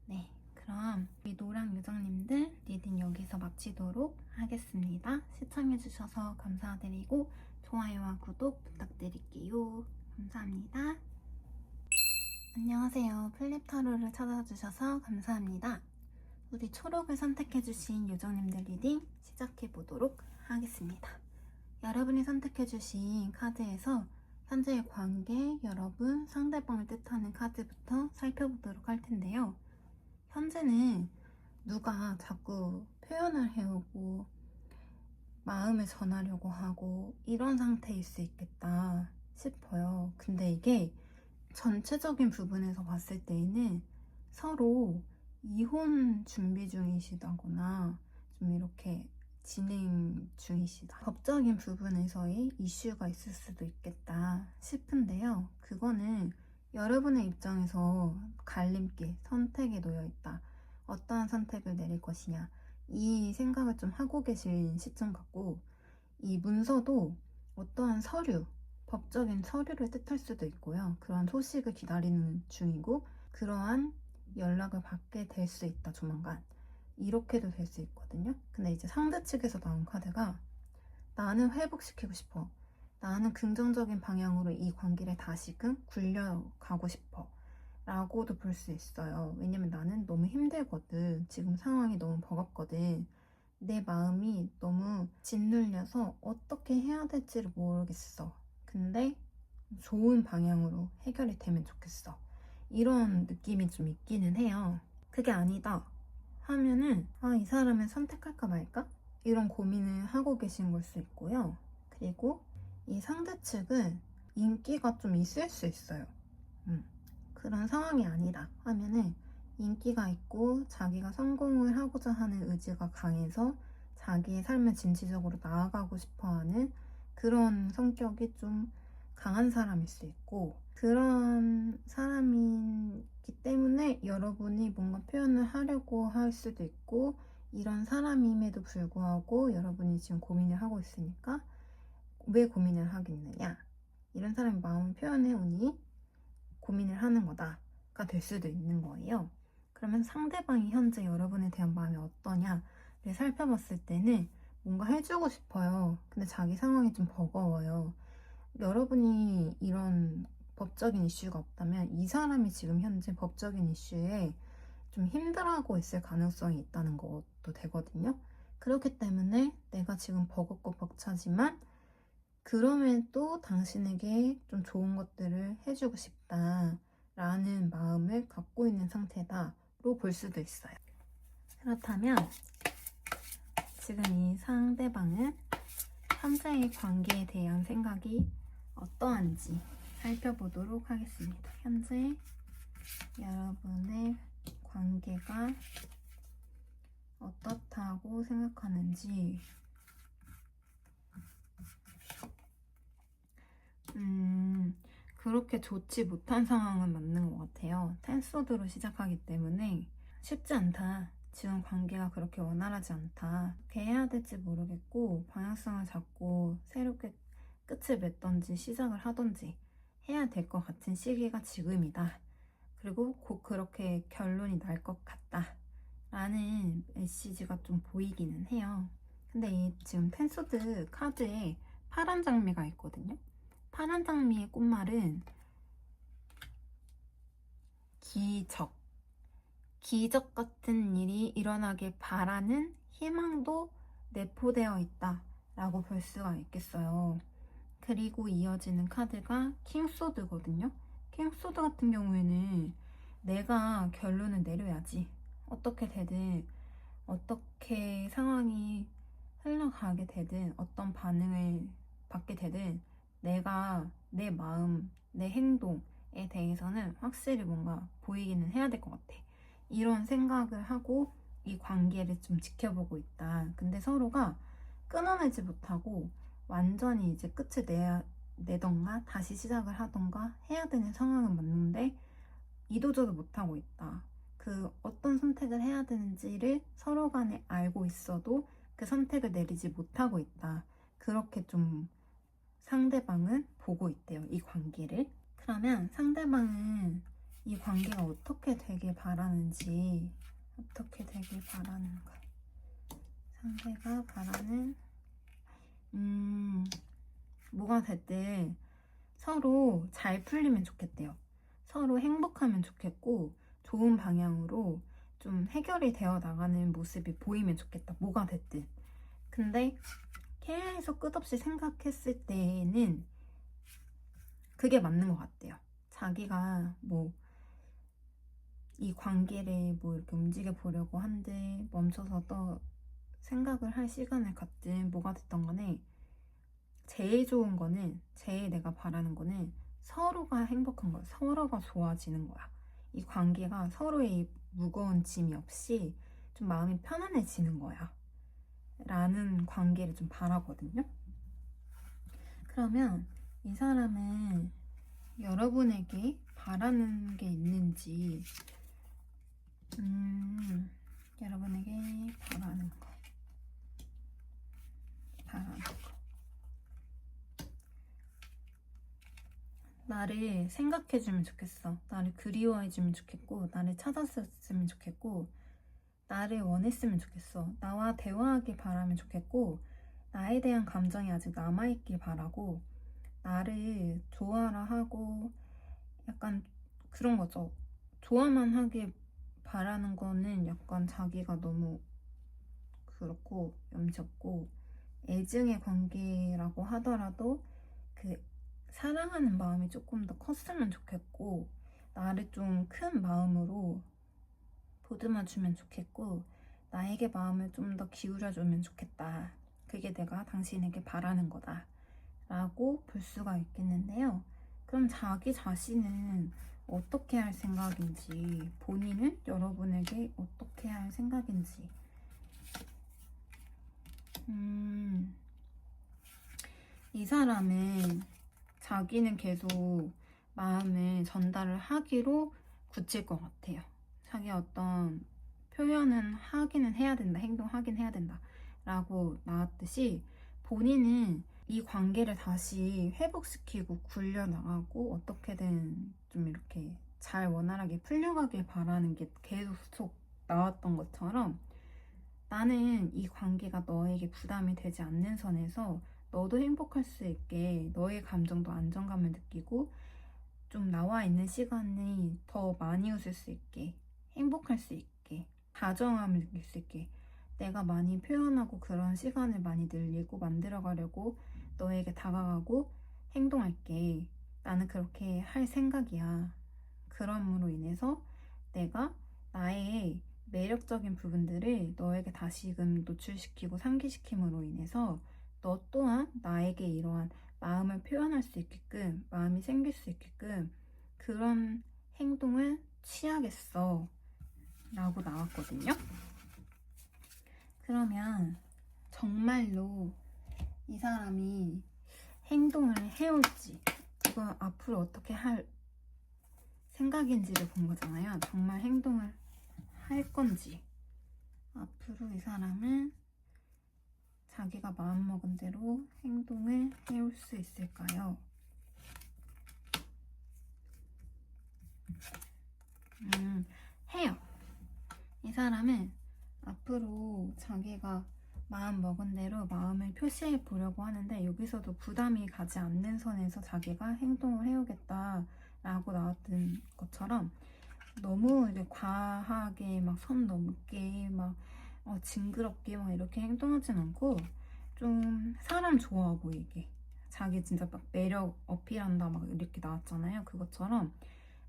네, 그럼 우리 노랑 요정님들 리딩 여기서 마치도록 하겠습니다. 시청해주셔서 감사드리고 좋아요와 구독 부탁드릴게요. 감사합니다. 안녕하세요. 플립타로를 찾아주셔서 감사합니다. 우리 초록을 선택해주신 요정님들 리딩 시작해보도록 하겠습니다. 여러분이 선택해주신 카드에서 현재의 관계, 여러분, 상대방을 뜻하는 카드부터 살펴보도록 할 텐데요. 현재는 누가 자꾸 표현을 해오고 마음을 전하려고 하고 이런 상태일 수 있겠다 싶어요. 근데 이게 전체적인 부분에서 봤을 때에는 서로 이혼 준비 중이시다거나 좀 이렇게 진행 중이시다. 법적인 부분에서의 이슈가 있을 수도 있겠다 싶은데요. 그거는 여러분의 입장에서 갈림길, 선택에 놓여 있다. 어떠한 선택을 내릴 것이냐. 이 생각을 좀 하고 계신 시점 같고, 이 문서도 어떠한 서류, 법적인 서류를 뜻할 수도 있고요. 그러한 소식을 기다리는 중이고, 그러한 연락을 받게 될 수 있다, 조만간. 이렇게도 될 수 있거든요. 근데 이제 상대 측에서 나온 카드가 나는 회복시키고 싶어. 나는 긍정적인 방향으로 이 관계를 다시금 굴려가고 싶어. 라고도 볼 수 있어요. 왜냐면 나는 너무 힘들거든. 지금 상황이 너무 버겁거든. 내 마음이 너무 짓눌려서 어떻게 해야 될지를 모르겠어. 근데 좋은 방향으로 해결이 되면 좋겠어. 이런 느낌이 좀 있기는 해요. 그게 아니다 하면은 이 사람을 선택할까 말까? 이런 고민을 하고 계신 걸 수 있고요. 그리고 이 상대 측은 인기가 좀 있을 수 있어요. 그런 상황이 아니다 하면은 인기가 있고 자기가 성공을 하고자 하는 의지가 강해서 자기의 삶을 진취적으로 나아가고 싶어하는 그런 성격이 좀 강한 사람일 수 있고, 그런 사람이기 때문에 여러분이 뭔가 표현을 하려고 할 수도 있고, 이런 사람임에도 불구하고 여러분이 지금 고민을 하고 있으니까 왜 고민을 하겠느냐, 이런 사람의 마음을 표현해 오니 고민을 하는 거다가 될 수도 있는 거예요. 그러면 상대방이 현재 여러분에 대한 마음이 어떠냐를 살펴봤을 때는 뭔가 해주고 싶어요. 근데 자기 상황이 좀 버거워요. 여러분이 이런 법적인 이슈가 없다면 이 사람이 지금 현재 법적인 이슈에 좀 힘들어하고 있을 가능성이 있다는 것도 되거든요. 그렇기 때문에 내가 지금 버겁고 벅차지만 그럼에도 당신에게 좀 좋은 것들을 해주고 싶다라는 마음을 갖고 있는 상태다로 볼 수도 있어요. 그렇다면 지금 이 상대방은 현재의 관계에 대한 생각이 어떠한지 살펴보도록 하겠습니다. 현재 여러분의 관계가 어떻다고 생각하는지. 그렇게 좋지 못한 상황은 맞는 것 같아요. 텐소드로 시작하기 때문에 쉽지 않다. 지금 관계가 그렇게 원활하지 않다. 어떻게 해야 될지 모르겠고 방향성을 잡고 새롭게 끝을 맺던지 시작을 하던지 해야 될 것 같은 시기가 지금이다. 그리고 곧 그렇게 결론이 날 것 같다. 라는 메시지가 좀 보이기는 해요. 근데 이 지금 텐소드 카드에 파란 장미가 있거든요. 파란 장미의 꽃말은 기적 같은 일이 일어나길 바라는 희망도 내포되어 있다 라고 볼 수가 있겠어요. 그리고 이어지는 카드가 킹소드거든요. 킹소드 같은 경우에는 내가 결론을 내려야지. 어떻게 되든, 어떻게 상황이 흘러가게 되든, 어떤 반응을 받게 되든 내가 내 마음, 내 행동에 대해서는 확실히 뭔가 보이기는 해야 될 것 같아. 이런 생각을 하고 이 관계를 좀 지켜보고 있다. 근데 서로가 끊어내지 못하고 완전히 이제 끝을 내던가 다시 시작을 하던가 해야 되는 상황은 맞는데 이도저도 못하고 있다. 그 어떤 선택을 해야 되는지를 서로 간에 알고 있어도 그 선택을 내리지 못하고 있다. 그렇게 좀 상대방은 보고 있대요, 이 관계를. 그러면 상대방은 이 관계가 어떻게 되길 바라는지, 어떻게 되길 바라는가. 상대가 바라는 뭐가 됐든 서로 잘 풀리면 좋겠대요. 서로 행복하면 좋겠고 좋은 방향으로 좀 해결이 되어 나가는 모습이 보이면 좋겠다. 뭐가 됐든. 근데 계속 끝없이 생각했을 때에는 그게 맞는 것 같대요. 자기가 뭐 이 관계를 뭐 이렇게 움직여 보려고 한들 멈춰서 또 생각을 할 시간을 갖든 뭐가 됐던 간에 제일 좋은 거는, 제일 내가 바라는 거는 서로가 행복한 거야. 서로가 좋아지는 거야. 이 관계가 서로의 무거운 짐이 없이 좀 마음이 편안해지는 거야. 라는 관계를 좀 바라거든요. 그러면 이 사람은 여러분에게 바라는 게 있는지, 여러분에게 바라는 거. 나를 생각해주면 좋겠어. 나를 그리워해주면 좋겠고, 나를 찾았으면 좋겠고, 나를 원했으면 좋겠어. 나와 대화하길 바라면 좋겠고, 나에 대한 감정이 아직 남아있길 바라고, 나를 좋아라 하고, 약간 그런 거죠. 좋아만 하길 바라는 거는 약간 자기가 너무 그렇고 염치 없고, 애증의 관계라고 하더라도 그 사랑하는 마음이 조금 더 컸으면 좋겠고, 나를 좀 큰 마음으로 보듬어 주면 좋겠고, 나에게 마음을 좀 더 기울여주면 좋겠다. 그게 내가 당신에게 바라는 거다 라고 볼 수가 있겠는데요. 그럼 자기 자신은 어떻게 할 생각인지, 본인은 여러분에게 어떻게 할 생각인지. 이 사람은 자기는 계속 마음을 전달을 하기로 굳힐 것 같아요. 자기 어떤 표현은 하기는 해야 된다, 행동하긴 해야 된다 라고 나왔듯이, 본인은 이 관계를 다시 회복시키고 굴려나가고 어떻게든 좀 이렇게 잘 원활하게 풀려가길 바라는 게 계속 나왔던 것처럼, 나는 이 관계가 너에게 부담이 되지 않는 선에서 너도 행복할 수 있게, 너의 감정도 안정감을 느끼고 좀 나와 있는 시간이 더 많이 웃을 수 있게, 행복할 수 있게, 다정함을 느낄 수 있게 내가 많이 표현하고 그런 시간을 많이 늘리고 만들어가려고 너에게 다가가고 행동할게. 나는 그렇게 할 생각이야. 그럼으로 인해서 내가 나의 매력적인 부분들을 너에게 다시금 노출시키고 상기시킴으로 인해서 너 또한 나에게 이러한 마음을 표현할 수 있게끔, 마음이 생길 수 있게끔 그런 행동을 취하겠어 라고 나왔거든요. 그러면 정말로 이 사람이 행동을 해올지, 이거 앞으로 어떻게 할 생각인지를 본 거잖아요. 정말 행동을 할 건지, 앞으로 이 사람은 자기가 마음먹은 대로 행동을 해올 수 있을까요? 해요. 이 사람은 앞으로 자기가 마음 먹은 대로 마음을 표시해 보려고 하는데, 여기서도 부담이 가지 않는 선에서 자기가 행동을 해오겠다 라고 나왔던 것처럼, 너무 이제 과하게 막 선 넘게 막 징그럽게 막 이렇게 행동하진 않고, 좀 사람 좋아 보이게, 자기 진짜 막 매력 어필한다 막 이렇게 나왔잖아요. 그것처럼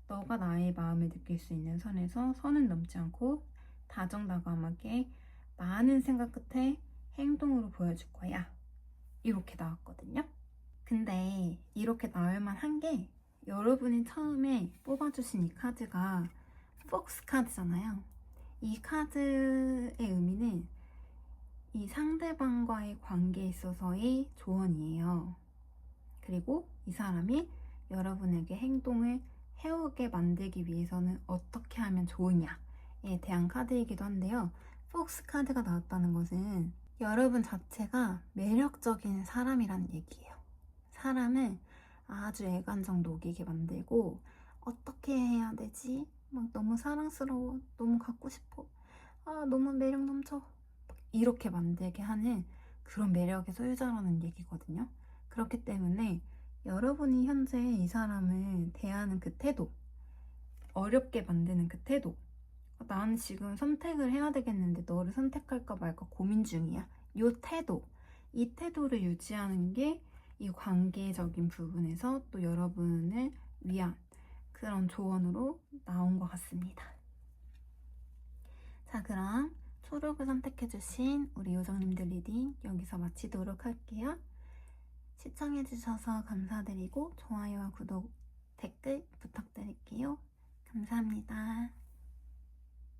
너가 나의 마음을 느낄 수 있는 선에서 선은 넘지 않고 다정다감하게 많은 생각 끝에 행동으로 보여줄 거야, 이렇게 나왔거든요. 근데 이렇게 나올 만한 게, 여러분이 처음에 뽑아주신 이 카드가 폭스 카드잖아요. 이 카드의 의미는 이 상대방과의 관계에 있어서의 조언이에요. 그리고 이 사람이 여러분에게 행동을 해오게 만들기 위해서는 어떻게 하면 좋으냐에 대한 카드이기도 한데요. 폭스 카드가 나왔다는 것은 여러분 자체가 매력적인 사람이라는 얘기예요. 사람을 아주 애간장 녹이게 만들고, 어떻게 해야 되지? 막 너무 사랑스러워, 너무 갖고 싶어, 너무 매력 넘쳐, 이렇게 만들게 하는 그런 매력의 소유자라는 얘기거든요. 그렇기 때문에 여러분이 현재 이 사람을 대하는 그 태도, 어렵게 만드는 그 태도, 나는 지금 선택을 해야 되겠는데 너를 선택할까 말까 고민 중이야, 이 태도, 이 태도를 유지하는 게 이 관계적인 부분에서 또 여러분을 위한 그런 조언으로 나온 것 같습니다. 자, 그럼 초록을 선택해주신 우리 요정님들 리딩 여기서 마치도록 할게요. 시청해주셔서 감사드리고 좋아요와 구독, 댓글 부탁드릴게요. 감사합니다.